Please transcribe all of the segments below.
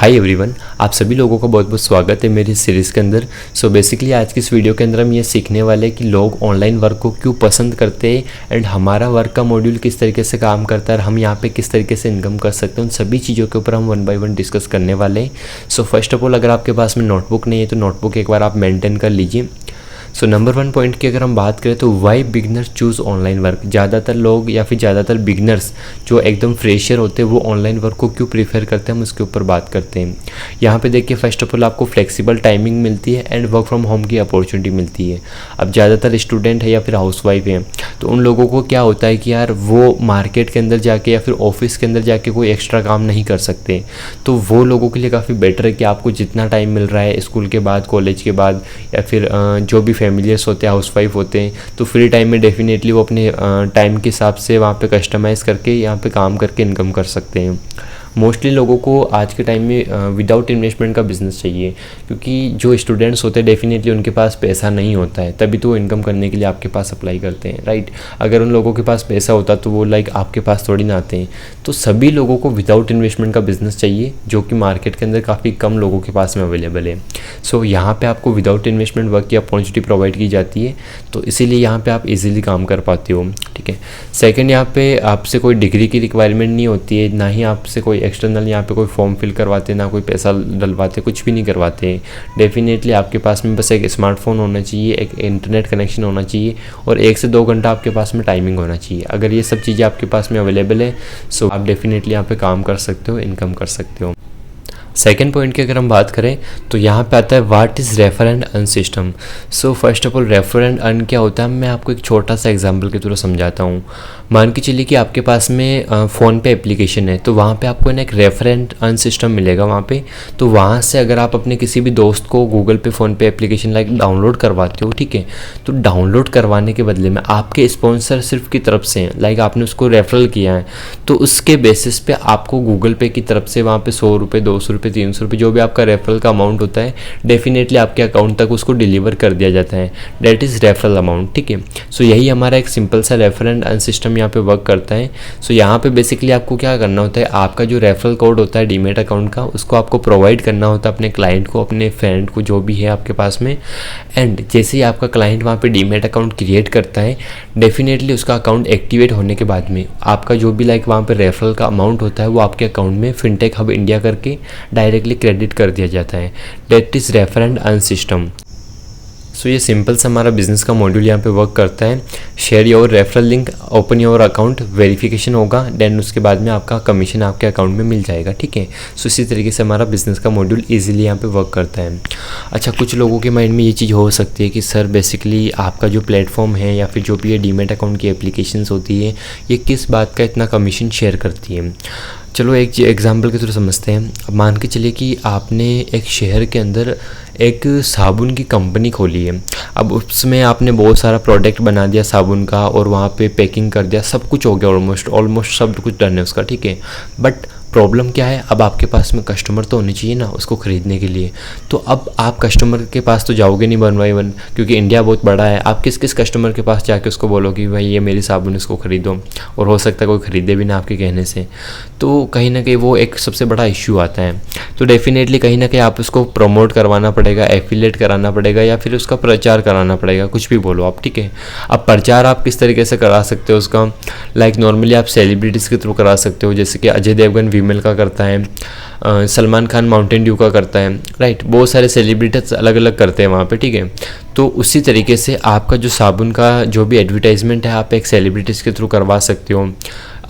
Hi everyone, आप सभी लोगों का बहुत बहुत स्वागत है मेरी सीरीज़ के अंदर। सो बेसिकली आज की इस वीडियो के अंदर हम ये सीखने वाले हैं कि लोग ऑनलाइन वर्क को क्यों पसंद करते हैं एंड हमारा वर्क का मॉड्यूल किस तरीके से काम करता है और हम यहाँ पे किस तरीके से इनकम कर सकते हैं। उन सभी चीज़ों के ऊपर हम वन बाय वन डिस्कस करने वाले हैं। सो फर्स्ट ऑफ ऑल, अगर आपके पास में नोटबुक नहीं है तो नोटबुक एक बार आप मेंटेन कर लीजिए। सो नंबर 1 पॉइंट की अगर हम बात करें तो why beginners choose online work. ज़्यादातर लोग या फिर ज़्यादातर बिगनर्स जो एकदम फ्रेशर होते हैं वो ऑनलाइन वर्क को क्यों प्रीफर करते हैं, हम उसके ऊपर बात करते हैं। यहाँ पे देखिए, फर्स्ट ऑफ ऑल आपको फ्लेक्सिबल टाइमिंग मिलती है एंड वर्क फ्रॉम होम की अपॉर्चुनिटी मिलती है। अब ज़्यादातर स्टूडेंट है या फिर हाउसवाइफ है तो उन लोगों को क्या होता है कि यार वो मार्केट के अंदर जाके या फिर ऑफिस के अंदर जाके कोई एक्स्ट्रा काम नहीं कर सकते। तो वो लोगों के लिए काफ़ी बेटर है कि आपको जितना टाइम मिल रहा है स्कूल के बाद, कॉलेज के बाद या फिर जो भी फैमिलियर्स होते हैं, हाउसवाइफ होते हैं, तो फ्री टाइम में डेफिनेटली वो अपने टाइम के हिसाब से वहाँ पे कस्टमाइज़ करके यहाँ पे काम करके इनकम कर सकते हैं। मोस्टली लोगों को आज के टाइम में विदाउट इन्वेस्टमेंट का बिज़नेस चाहिए, क्योंकि जो स्टूडेंट्स होते हैं डेफिनेटली उनके पास पैसा नहीं होता है, तभी तो वो इनकम करने के लिए आपके पास अप्लाई करते हैं, राइट। अगर उन लोगों के पास पैसा होता तो वो आपके पास थोड़ी ना आते हैं। तो सभी लोगों को विदाउट इन्वेस्टमेंट का बिज़नेस चाहिए, जो कि मार्केट के अंदर काफ़ी कम लोगों के पास में अवेलेबल है। सो यहाँ पर आपको विदाउट इन्वेस्टमेंट वर्क की अपॉर्चुनिटी प्रोवाइड की जाती है, तो इसीलिए यहाँ पर आप ईजिली काम कर पाते हो, ठीक है। सेकेंड, यहाँ पे आपसे कोई डिग्री की रिक्वायरमेंट नहीं होती है, ना ही आपसे कोई एक्सटर्नल यहाँ पे कोई फॉर्म फिल करवाते, ना कोई पैसा डलवाते, कुछ भी नहीं करवाते। डेफिनेटली आपके पास में बस एक स्मार्टफोन होना चाहिए, एक इंटरनेट कनेक्शन होना चाहिए और 1 से 2 घंटा आपके पास में टाइमिंग होना चाहिए। अगर ये सब चीज़ें आपके पास में अवेलेबल है सो आप डेफिनेटली यहाँ पे काम कर सकते हो, इनकम कर सकते हो। सेकेंड पॉइंट की अगर हम बात करें तो यहाँ पे आता है what is refer and earn system. So first of all, refer and earn क्या होता है, मैं आपको एक छोटा सा एग्जांपल के थ्रू समझाता हूँ। मान के चलिए कि आपके पास में फ़ोन पे एप्लीकेशन है, तो वहाँ पे आपको ना एक रेफर एंड अर्न सिस्टम मिलेगा वहाँ पे। तो वहाँ से अगर आप अपने किसी भी दोस्त को गूगल पे फ़ोन पे एप्लीकेशन डाउनलोड करवाते हो, ठीक है, तो डाउनलोड करवाने के बदले में आपके स्पॉन्सर सिर्फ की तरफ से हैं, आपने उसको रेफरल किया है, तो उसके बेसिस पे आपको गूगल पे की तरफ से वहाँ पे 100 रुपये, 200 रुपये, 300 रुपये, जो भी आपका रेफरल का अमाउंट होता है डेफिनेटली आपके अकाउंट तक उसको डिलीवर कर दिया जाता है। दैट इज़ रेफरल अमाउंट, ठीक है। सो यही हमारा एक सिंपल सा रेफर एंड अर्न सिस्टम यहाँ पे वर्क करता है। सो यहाँ पे बेसिकली आपको क्या करना होता है, आपका जो रेफरल कोड होता है डीमेट अकाउंट का, उसको आपको प्रोवाइड करना होता है अपने क्लाइंट को, अपने फ्रेंड को, जो भी है आपके पास में। एंड जैसे ही आपका क्लाइंट वहाँ पे डीमेट अकाउंट क्रिएट करता है, डेफिनेटली उसका अकाउंट एक्टिवेट होने के बाद में आपका जो भी वहाँ पे रेफरल का अमाउंट होता है वो आपके अकाउंट में फिनटेक हब इंडिया करके डायरेक्टली क्रेडिट कर दिया जाता है। That is refer and earn system. So ये सिंपल सा हमारा बिजनेस का मॉड्यूल यहाँ पे वर्क करता है। Share your referral link, open your account, verification होगा, देन उसके बाद में आपका कमीशन आपके अकाउंट में मिल जाएगा, ठीक है। सो इसी तरीके से हमारा बिजनेस का मॉड्यूल इजीली यहाँ पे वर्क करता है। अच्छा, कुछ लोगों के माइंड में ये चीज़ हो सकती है कि सर बेसिकली आपका जो प्लेटफॉर्म है या फिर जो भी ये डीमेट अकाउंट की एप्लीकेशंस होती है ये किस बात का इतना कमीशन शेयर करती है। चलो एक एग्जांपल के थ्रू समझते हैं। अब मान के चलिए कि आपने एक शहर के अंदर एक साबुन की कंपनी खोली है। अब उसमें आपने बहुत सारा प्रोडक्ट बना दिया साबुन का और वहाँ पे पैकिंग कर दिया, सब कुछ हो गया, ऑलमोस्ट सब कुछ डन है उसका, ठीक है। बट प्रॉब्लम क्या है, अब आपके पास में कस्टमर तो होने चाहिए ना उसको ख़रीदने के लिए। तो अब आप कस्टमर के पास तो जाओगे नहीं 1 बाय 1, क्योंकि इंडिया बहुत बड़ा है। आप किस किस कस्टमर के पास जाके उसको बोलो कि भाई ये मेरी साबुन, इसको ख़रीदो, और हो सकता है कोई ख़रीदे भी ना आपके कहने से। तो कहीं ना कहीं वो एक सबसे बड़ा इश्यू आता है। तो डेफिनेटली कहीं ना कहीं आप उसको प्रमोट करवाना पड़ेगा, एफिलेट कराना पड़ेगा या फिर उसका प्रचार कराना पड़ेगा, कुछ भी बोलो आप, ठीक है। अब प्रचार आप किस तरीके से करा सकते हो उसका, नॉर्मली आप सेलिब्रिटीज़ के थ्रू करा सकते हो, जैसे कि अजय देवगन वीमेल का करता है, सलमान खान माउंटेन ड्यू का करता है, राइट। बहुत सारे सेलिब्रिटीज अलग अलग करते हैं वहाँ पे, ठीक है। तो उसी तरीके से आपका जो साबुन का जो भी एडवर्टाइजमेंट है आप एक सेलिब्रिटीज़ के थ्रू करवा सकते हो।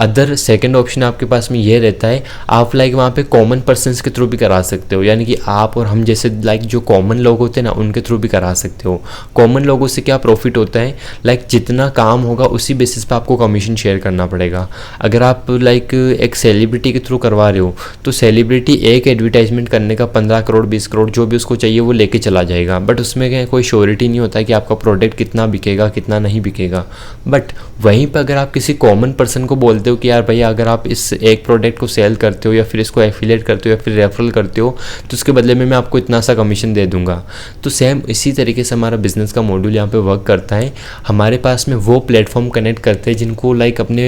अदर सेकंड ऑप्शन आपके पास में ये रहता है, आप वहाँ पे कॉमन पर्सन्स के थ्रू भी करा सकते हो, यानी कि आप और हम जैसे जो कॉमन लोग होते हैं ना उनके थ्रू भी करा सकते हो। कॉमन लोगों से क्या प्रॉफिट होता है, जितना काम होगा उसी बेसिस पे आपको कमीशन शेयर करना पड़ेगा। अगर आप एक सेलिब्रिटी के थ्रू करवा रहे हो तो सेलिब्रिटी एक एडवर्टाइजमेंट करने का 15 करोड़ 20 करोड़ जो भी उसको चाहिए वो लेके चला जाएगा, बट उसमें कोई श्योरिटी नहीं होता है कि आपका प्रोडक्ट कितना बिकेगा कितना नहीं बिकेगा। बट वहीं पर अगर आप किसी कॉमन पर्सन को बोल बोलते हो कि यार भैया अगर आप इस एक प्रोडक्ट को सेल करते हो या फिर इसको एफिलिएट करते हो या फिर रेफरल करते हो तो उसके बदले में मैं आपको इतना सा कमीशन दे दूंगा। तो सेम इसी तरीके से हमारा बिजनेस का मॉड्यूल यहाँ पे वर्क करता है। हमारे पास में वो प्लेटफॉर्म कनेक्ट करते हैं जिनको लाइक अपने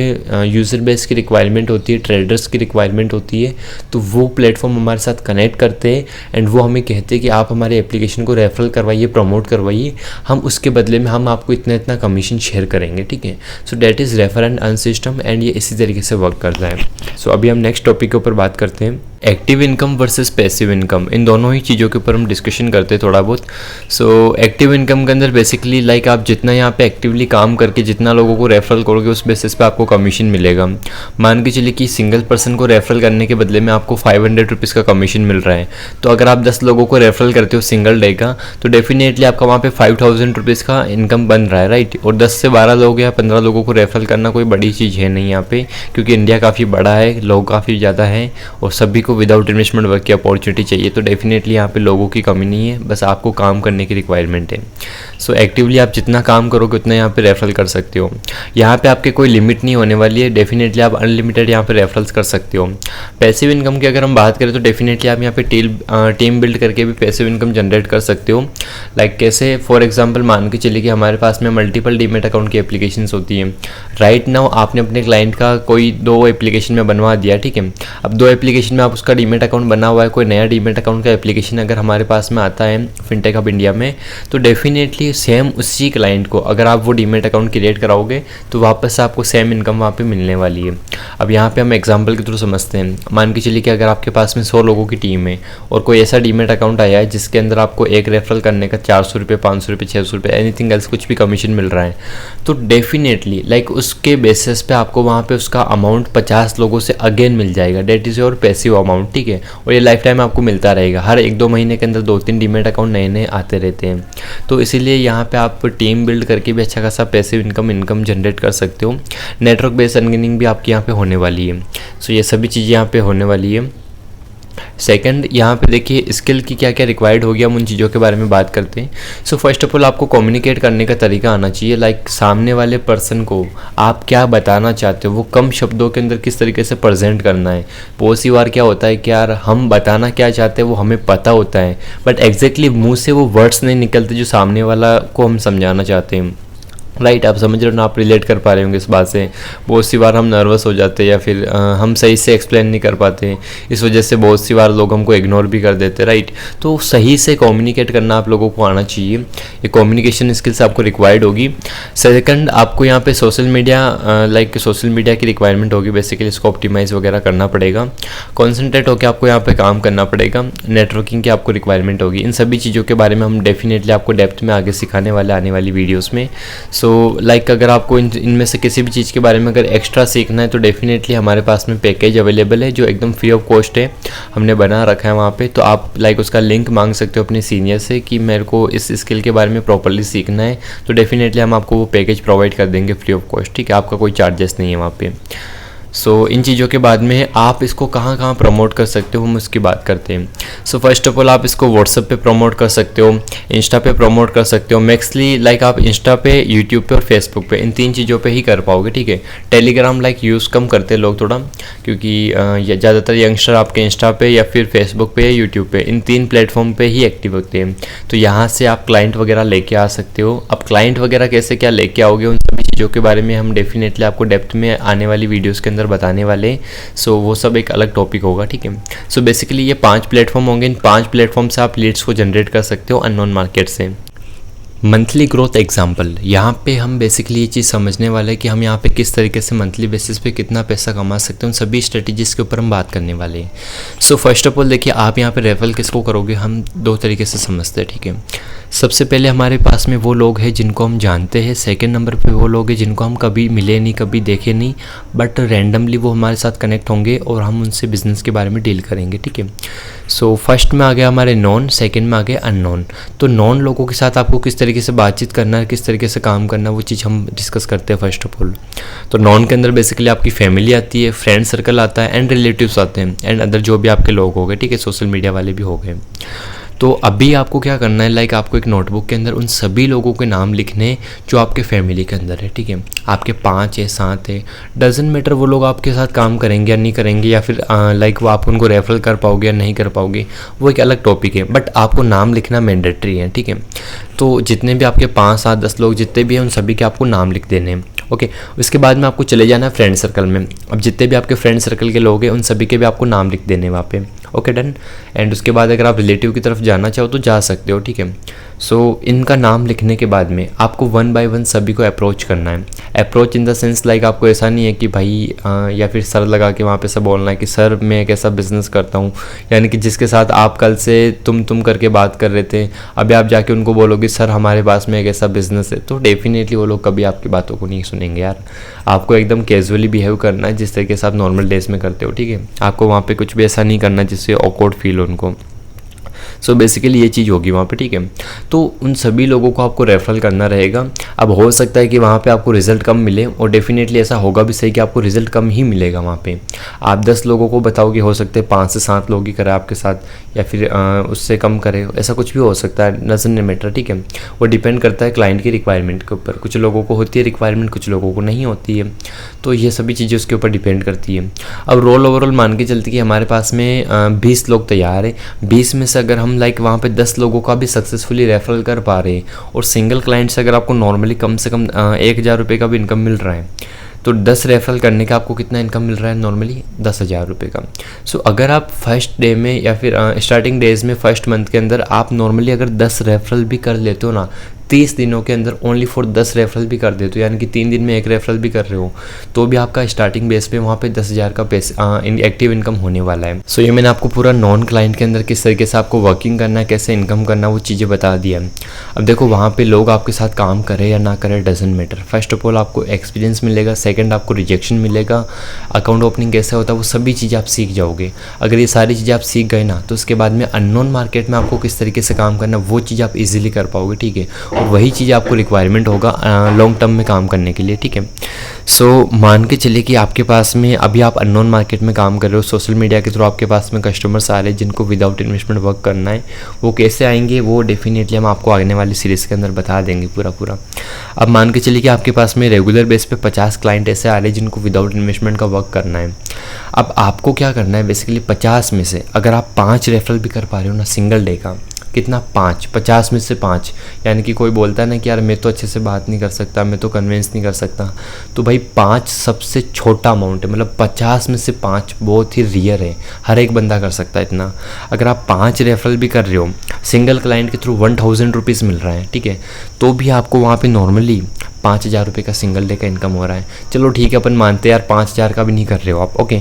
यूज़र बेस की रिक्वायरमेंट होती है, ट्रेडर्स की रिक्वायरमेंट होती है, तो वो प्लेटफॉर्म हमारे साथ कनेक्ट करते हैं एंड वो हमें कहते हैं कि आप हमारे एप्लीकेशन को रेफरल करवाइए, प्रमोट करवाइए, हम उसके बदले में हम आपको इतना इतना कमीशन शेयर करेंगे, ठीक है। So that is refer and earn system and ये इसी तरीके से वर्क करता है। सो अभी हम नेक्स्ट टॉपिक के ऊपर बात करते हैं, active income versus passive income. इन दोनों ही चीज़ों के ऊपर हम डिस्कशन करते हैं थोड़ा बहुत। सो एक्टिव इनकम के अंदर बेसिकली लाइक आप जितना यहाँ पे एक्टिवली काम करके जितना लोगों को रेफरल करोगे उस बेसिस पे आपको कमीशन मिलेगा। मान के चलिए कि सिंगल पर्सन को रेफरल करने के बदले में आपको 500 रुपीज़ का कमीशन मिल रहा है, तो अगर आप 10 लोगों को रेफरल करते हो सिंगल डे का तो डेफिनेटली आपका वहाँ पे 5000 रुपीज़ का इनकम बन रहा है, राइट। और 10 से 12 लोग या 15 लोगों को रेफरल करना कोई बड़ी चीज़ है नहीं यहाँ पे, क्योंकि इंडिया काफ़ी बड़ा है, लोग काफ़ी ज़्यादा है और सभी को विदाउट इन्वेस्टमेंट वर्क की अपॉर्चुनिटी चाहिए। तो डेफिनेटली यहाँ पे लोगों की कमी नहीं है, बस आपको काम करने की रिक्वायरमेंट है। सो एक्टिवली आप जितना काम करोगे उतना यहाँ पे रेफरल कर सकते हो। यहाँ पे आपके कोई लिमिट नहीं होने वाली है, डेफिनेटली आप अनलिमिटेड यहाँ पे रेफरल्स कर सकते हो। पैसिव इनकम की अगर हम बात करें तो डेफिनेटली आप यहाँ पे टीम बिल्ड करके भी पैसिव इनकम जनरेट कर सकते हो। लाइक कैसे, फॉर एग्जाम्पल मान के चलिए कि हमारे पास में मल्टीपल डीमेट अकाउंट की एप्लीकेशंस होती हैं। राइट नाउ आपने अपने क्लाइंट का कोई 2 एप्लीकेशन में बनवा दिया, ठीक है। अब 2 एप्लीकेशन में आप उसका डीमेट अकाउंट बना हुआ है, कोई नया डीमेट अकाउंट का एप्लीकेशन अगर हमारे पास में आता है फिनटेक हब इंडिया में, तो डेफिनेटली सेम उसी क्लाइंट को अगर आप वो डीमेट अकाउंट क्रिएट कराओगे तो वापस आपको सेम इनकम वहाँ पे मिलने वाली है। अब यहाँ पे हम एग्जांपल के थ्रू समझते हैं। मान के चलिए कि अगर आपके पास में 100 लोगों की टीम है और कोई ऐसा डीमेट अकाउंट आया है जिसके अंदर आपको एक रेफरल करने का 400 रुपये, 500 रुपये, 600 रुपये, एनीथिंग एल्स कुछ भी कमीशन मिल रहा है, तो डेफिनेटली लाइक उसके बेसिस पे आपको वहाँ पे उसका अमाउंट 50 लोगों से अगेन मिल जाएगा। That is your passive amount, ठीक है। और ये लाइफ टाइम आपको मिलता रहेगा, हर 1-2 महीने के अंदर 2-3 डीमेट अकाउंट नए नए आते रहते हैं। तो इसीलिए यहाँ पे आप टीम बिल्ड करके भी अच्छा खासा पैसिव इनकम जनरेट कर सकते हो। नेटवर्क बेस्ड अर्निंग भी आपकी यहाँ पे होने वाली है। सो ये सभी चीज़ें यहाँ पे होने वाली है। सेकंड, यहाँ पे देखिए स्किल की क्या क्या रिक्वायर्ड होगी, हम उन चीज़ों के बारे में बात करते हैं। सो फर्स्ट ऑफ ऑल आपको कम्युनिकेट करने का तरीका आना चाहिए। लाइक सामने वाले पर्सन को आप क्या बताना चाहते हो वो कम शब्दों के अंदर किस तरीके से प्रेजेंट करना है। बहुत सी बार क्या होता है कि यार हम बताना क्या चाहते हैं वो हमें पता होता है, बट एग्जैक्टली मुँह से वो वर्ड्स नहीं निकलते जो सामने वाला को हम समझाना चाहते हैं। राइट, आप समझ रहे हो ना, आप रिलेट कर पा रहे होंगे इस बात से। बहुत सी बार हम नर्वस हो जाते हैं या फिर हम सही से एक्सप्लेन नहीं कर पाते, इस वजह से बहुत सी बार लोग हमको इग्नोर भी कर देते हैं, राइट। तो सही से कम्युनिकेट करना आप लोगों को आना चाहिए, ये कम्युनिकेशन स्किल्स आपको रिक्वायर्ड होगी। सेकंड, आपको यहाँ पे सोशल मीडिया की रिक्वायरमेंट होगी, बेसिकली इसको ऑप्टिमाइज़ वगैरह करना पड़ेगा, कॉन्सेंट्रेट होकर आपको यहाँ पे काम करना पड़ेगा। नेटवर्किंग की आपको रिक्वायरमेंट होगी। इन सभी चीज़ों के बारे में हम डेफिनेटली आपको डेप्थ में आगे सिखाने वाले आने वाली वीडियोज़ में। सो लाइक अगर आपको इनमें से किसी भी चीज़ के बारे में अगर एक्स्ट्रा सीखना है तो डेफिनेटली हमारे पास में पैकेज अवेलेबल है जो एकदम फ्री ऑफ कॉस्ट है, हमने बना रखा है वहाँ पे। तो आप लाइक उसका लिंक मांग सकते हो अपने सीनियर से कि मेरे को इस स्किल के बारे में प्रॉपर्ली सीखना है, तो डेफिनेटली हम आपको वो पैकेज प्रोवाइड कर देंगे फ्री ऑफ कॉस्ट, ठीक है। आपका कोई चार्जेस नहीं है वहाँ पे। सो इन चीज़ों के बाद में आप इसको कहाँ कहाँ प्रमोट कर सकते हो हम उसकी बात करते हैं। सो फर्स्ट ऑफ ऑल आप इसको व्हाट्सएप पे प्रमोट कर सकते हो, इंस्टा पे प्रमोट कर सकते हो। मैक्सली लाइक आप इंस्टा पे, यूट्यूब पे और फेसबुक पे, इन 3 चीज़ों पे ही कर पाओगे, ठीक है। टेलीग्राम लाइक यूज़ कम करते हैं लोग थोड़ा, क्योंकि ज़्यादातर यंगस्टर आपके इंस्टा पे या फिर फेसबुक पे या यूट्यूब पे, इन 3 प्लेटफॉर्म पे ही एक्टिव होते हैं। तो यहाँ से आप क्लाइंट वगैरह लेके आ सकते हो। अब क्लाइंट वगैरह कैसे क्या लेके आओगे उन सभी चीज़ों के बारे में हम डेफिनेटली आपको डेप्थ में आने वाली वीडियोज़ के अंदर बताने वाले। सो वो सब एक अलग टॉपिक होगा, ठीक है। सो बेसिकली ये 5 प्लेटफॉर्म होंगे, इन 5 प्लेटफॉर्म से आप लीड्स को जनरेट कर सकते हो अननोन मार्केट से। मंथली ग्रोथ एग्जाम्पल, यहाँ पे हम बेसिकली ये चीज़ समझने वाले हैं कि हम यहाँ पे किस तरीके से मंथली बेसिस पे कितना पैसा कमा सकते हैं, उन सभी स्ट्रेटजीज़ के ऊपर हम बात करने वाले हैं। सो फर्स्ट ऑफ ऑल देखिए, आप यहाँ पे रेफरल किसको करोगे हम 2 तरीके से समझते हैं, ठीक है। सबसे पहले हमारे पास में वो लोग हैं जिनको हम जानते हैं। सेकंड नंबर पे वो लोग हैं जिनको हम कभी मिले नहीं, कभी देखे नहीं, बट रैंडमली वो हमारे साथ कनेक्ट होंगे और हम उनसे बिज़नेस के बारे में डील करेंगे, ठीक है। सो फर्स्ट में आ गया हमारे नॉन, सेकंड में आ गया अननोन। तो नॉन लोगों के साथ आपको किस तरीके से बातचीत करना है, किस तरीके से काम करना है, वो चीज़ हम डिस्कस करते हैं फर्स्ट ऑफ ऑल। तो नॉन के अंदर बेसिकली आपकी फैमिली आती है, फ्रेंड सर्कल आता है एंड रिलेटिव्स आते हैं एंड अदर जो भी आपके लोग हो गए, ठीक है, सोशल मीडिया वाले भी हो गए। तो अभी आपको क्या करना है, लाइक आपको एक नोटबुक के अंदर उन सभी लोगों के नाम लिखने जो आपके फैमिली के अंदर है, ठीक है। आपके 5 है 7 है, डजन मैटर वो लोग आपके साथ काम करेंगे या नहीं करेंगे, या फिर लाइक वो आप उनको रेफर कर पाओगे या नहीं कर पाओगे, वो एक अलग टॉपिक है, बट आपको नाम लिखना मैंडेटरी है, ठीक है। तो जितने भी आपके 5 7 10 लोग जितने भी हैं उन सभी के आपको नाम लिख देने हैं, ओके। उसके बाद में आपको चले जाना है फ्रेंड सर्कल में। अब जितने भी आपके फ्रेंड सर्कल के लोग हैं उन सभी के भी आपको नाम लिख देने हैं वहाँ पे, ओके डन। एंड उसके बाद अगर आप रिलेटिव की तरफ जाना चाहो तो जा सकते हो, ठीक है। सो इनका नाम लिखने के बाद में आपको 1 बाय 1 सभी को अप्रोच करना है। Approach in the sense like आपको ऐसा नहीं है कि भाई या फिर सर लगा के वहाँ पे सब बोलना है कि सर मैं एक ऐसा बिज़नेस करता हूँ, यानी कि जिसके साथ आप कल से तुम करके बात कर रहे थे, अभी आप जाके उनको बोलोगे सर हमारे पास में एक ऐसा बिज़नेस है, तो डेफिनेटली वो लोग कभी आपकी बातों को नहीं सुनेंगे यार। आपको एकदम कैजुअली बिहेव करना है जिस तरीके से आप नॉर्मल डेज में करते हो, ठीक है। आपको वहाँ पे कुछ भी ऐसा नहीं करना जिससे ऑकवर्ड फील हो उनको। सो बेसिकली ये चीज़ होगी वहाँ पे, ठीक है। तो उन सभी लोगों को आपको रेफरल करना रहेगा। अब हो सकता है कि वहाँ पे आपको रिजल्ट कम मिले, और डेफिनेटली ऐसा होगा भी सही कि आपको रिजल्ट कम ही मिलेगा वहाँ पे। आप 10 लोगों को बताओगे, हो सकते हैं 5 से 7 लोग ही करें आपके साथ, या फिर उससे कम करे, ऐसा कुछ भी हो सकता है, डजंट मैटर, ठीक है। वो डिपेंड करता है क्लाइंट की रिक्वायरमेंट के ऊपर। कुछ लोगों को होती है रिक्वायरमेंट, कुछ लोगों को नहीं होती है, तो ये सभी चीज़ें उसके ऊपर डिपेंड करती है। अब रोल ओवरऑल मान के चलते कि हमारे पास में 20 लोग तैयार है, 20 में से अगर हम लाइक वहाँ पे 10 लोगों का भी सक्सेसफुली रेफरल कर पा रहे हैं, और सिंगल क्लाइंट से अगर आपको नॉर्मली कम से कम 1000 रुपये का भी इनकम मिल रहा है, तो 10 रेफरल करने का आपको कितना इनकम मिल रहा है नॉर्मली 10,000 रुपये का। सो अगर आप फर्स्ट डे में या फिर स्टार्टिंग डेज में फर्स्ट मंथ के अंदर आप नॉर्मली अगर 10 रेफरल भी कर लेते हो ना, 30 दिनों के अंदर ओनली फॉर 10 रेफरल भी कर देते हो, यानी कि 3 दिन में 1 रेफरल भी कर रहे हो, तो भी आपका स्टार्टिंग बेस पे वहाँ पे 10,000 का एक्टिव इनकम होने वाला है। सो ये मैंने आपको पूरा नॉन क्लाइंट के अंदर किस तरीके से आपको वर्किंग करना है, कैसे इनकम करना, वो चीज़ें बता दिया है। अब देखो वहाँ पे लोग आपके साथ काम करें या ना करें doesn't matter. First of all आपको एक्सपीरियंस मिलेगा, सेकेंड आपको रिजेक्शन मिलेगा, अकाउंट ओपनिंग कैसे होता है वो सभी चीज़ें आप सीख जाओगे। अगर ये सारी चीज़ें आप सीख गए ना, तो उसके बाद में अननोन मार्केट में आपको किस तरीके से काम करना वो चीज़ आप इजीली कर पाओगे, ठीक है। और वही चीज़ आपको रिक्वायरमेंट होगा लॉन्ग टर्म में काम करने के लिए, ठीक है। सो मान के चलिए कि आपके पास में अभी आप अननोन मार्केट में काम कर रहे हो, सोशल मीडिया के थ्रू आपके पास में कस्टमर्स आ रहे हैं जिनको विदाउट इन्वेस्टमेंट वर्क करना है। वो कैसे आएंगे वो डेफिनेटली हम आपको आने वाली सीरीज़ के अंदर बता देंगे पूरा। अब मान के चलिए कि आपके पास में रेगुलर बेस पे 50 क्लाइंट ऐसे आ रहे हैं जिनको विदाउट इन्वेस्टमेंट का वर्क करना है। अब आपको क्या करना है, बेसिकली 50 में से अगर आप 5 रेफरल भी कर पा रहे हो ना सिंगल डे का, कितना 5, 50 में से 5, यानी कि कोई बोलता है ना कि यार मैं तो अच्छे से बात नहीं कर सकता, मैं तो कन्विंस नहीं कर सकता, तो भाई 5 सबसे छोटा अमाउंट है, मतलब 50 में से 5 बहुत ही रियर है, हर एक बंदा कर सकता है इतना। अगर आप 5 रेफरल भी कर रहे हो, सिंगल क्लाइंट के थ्रू 1000 रुपीज़ मिल रहा है, ठीक है, तो भी आपको वहाँ पे नॉर्मली 5,000 रुपये का सिंगल डे का इनकम हो रहा है। चलो ठीक है, अपन मानते हैं यार 5,000 का भी नहीं कर रहे हो आप, ओके,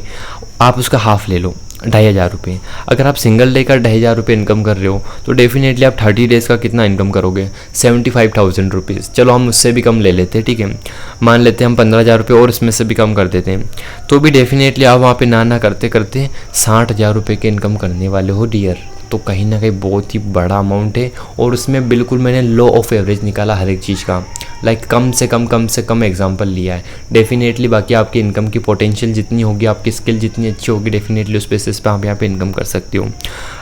आप उसका हाफ ले लो, 2,500 रुपये। अगर आप सिंगल डे का 2,500 रुपये इनकम कर रहे हो, तो डेफिनेटली आप 30 डेज़ का कितना इनकम करोगे, 75,000 रुपीज़। चलो हम उससे भी कम ले लेते हैं, ठीक है, मान लेते हैं हम 15,000 रुपये और इसमें से भी कम कर देते हैं, तो भी डेफिनेटली आप वहाँ पे ना करते करते 60,000 रुपये के इनकम करने वाले हो डियर। तो कहीं ना कहीं बहुत ही बड़ा अमाउंट है, और उसमें बिल्कुल मैंने लॉ ऑफ एवरेज निकाला हर एक चीज़ का, लाइक कम से कम एग्जांपल लिया है। डेफिनेटली बाकी आपकी इनकम की पोटेंशियल जितनी होगी, आपकी स्किल जितनी अच्छी होगी, डेफिनेटली उस बेसिस पे आप यहाँ पे इनकम कर सकते हो।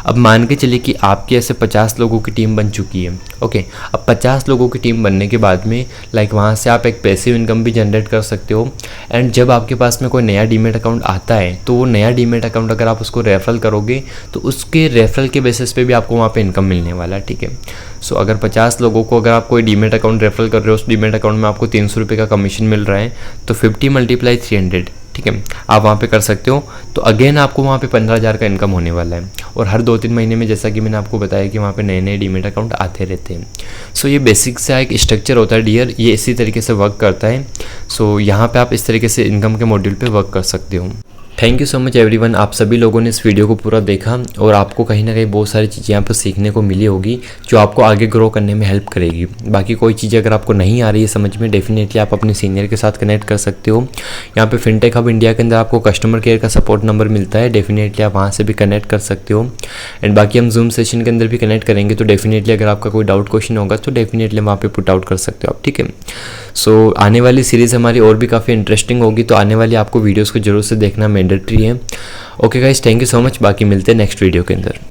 अब मान के चलिए कि आपकी ऐसे 50 लोगों की टीम बन चुकी है, ओके। अब 50 लोगों की टीम बनने के बाद में लाइक वहाँ से आप एक पैसिव इनकम भी जनरेट कर सकते हो। एंड जब आपके पास में कोई नया डीमेट अकाउंट आता है, तो वो नया डीमेट अकाउंट अगर आप उसको रेफरल करोगे, तो उसके रेफरल के बेसिस पे भी आपको वहाँ पे इनकम मिलने वाला है, ठीक है। सो अगर 50 लोगों को अगर आप कोई डीमेट अकाउंट रेफरल कर रहे हो, उस डीमेट अकाउंट में आपको 300 रुपये का कमीशन मिल रहा है, तो 50 × 300, ठीक है, आप वहाँ पे कर सकते हो। तो अगेन आपको वहाँ पे 15,000 का इनकम होने वाला है, और हर 2-3 महीने में जैसा कि मैंने आपको बताया कि वहाँ पे नए डीमेट अकाउंट आते रहते हैं। सो ये बेसिक सा एक स्ट्रक्चर होता है डियर, ये इसी तरीके से वर्क करता है। सो यहाँ पे आप इस तरीके से इनकम के मॉड्यूल पे वर्क कर सकते हो। Thank you so much everyone, आप सभी लोगों ने इस वीडियो को पूरा देखा, और आपको कहीं ना कहीं बहुत सारी चीज़ें यहाँ पर सीखने को मिली होगी जो आपको आगे ग्रो करने में हेल्प करेगी। बाकी कोई चीज़ें अगर आपको नहीं आ रही है समझ में, डेफिनेटली आप अपने सीनियर के साथ कनेक्ट कर सकते हो। यहाँ पे फिनटेक हब इंडिया के अंदर आपको कस्टमर केयर का सपोर्ट नंबर मिलता है, डेफिनेटली आप वहाँ से भी कनेक्ट कर सकते हो। एंड बाकी हम जूम सेशन के अंदर भी कनेक्ट करेंगे, तो डेफिनेटली अगर आपका कोई डाउट क्वेश्चन होगा तो डेफिनेटली वहाँ पर पुट आउट कर सकते हो आप, ठीक है। सो आने वाली सीरीज़ हमारी और भी काफ़ी इंटरेस्टिंग होगी, तो आने वाली आपको वीडियोज़ को जरूर से देखना मैंडेटरी है। Okay guys, thank you so much, बाकी मिलते हैं नेक्स्ट वीडियो के अंदर।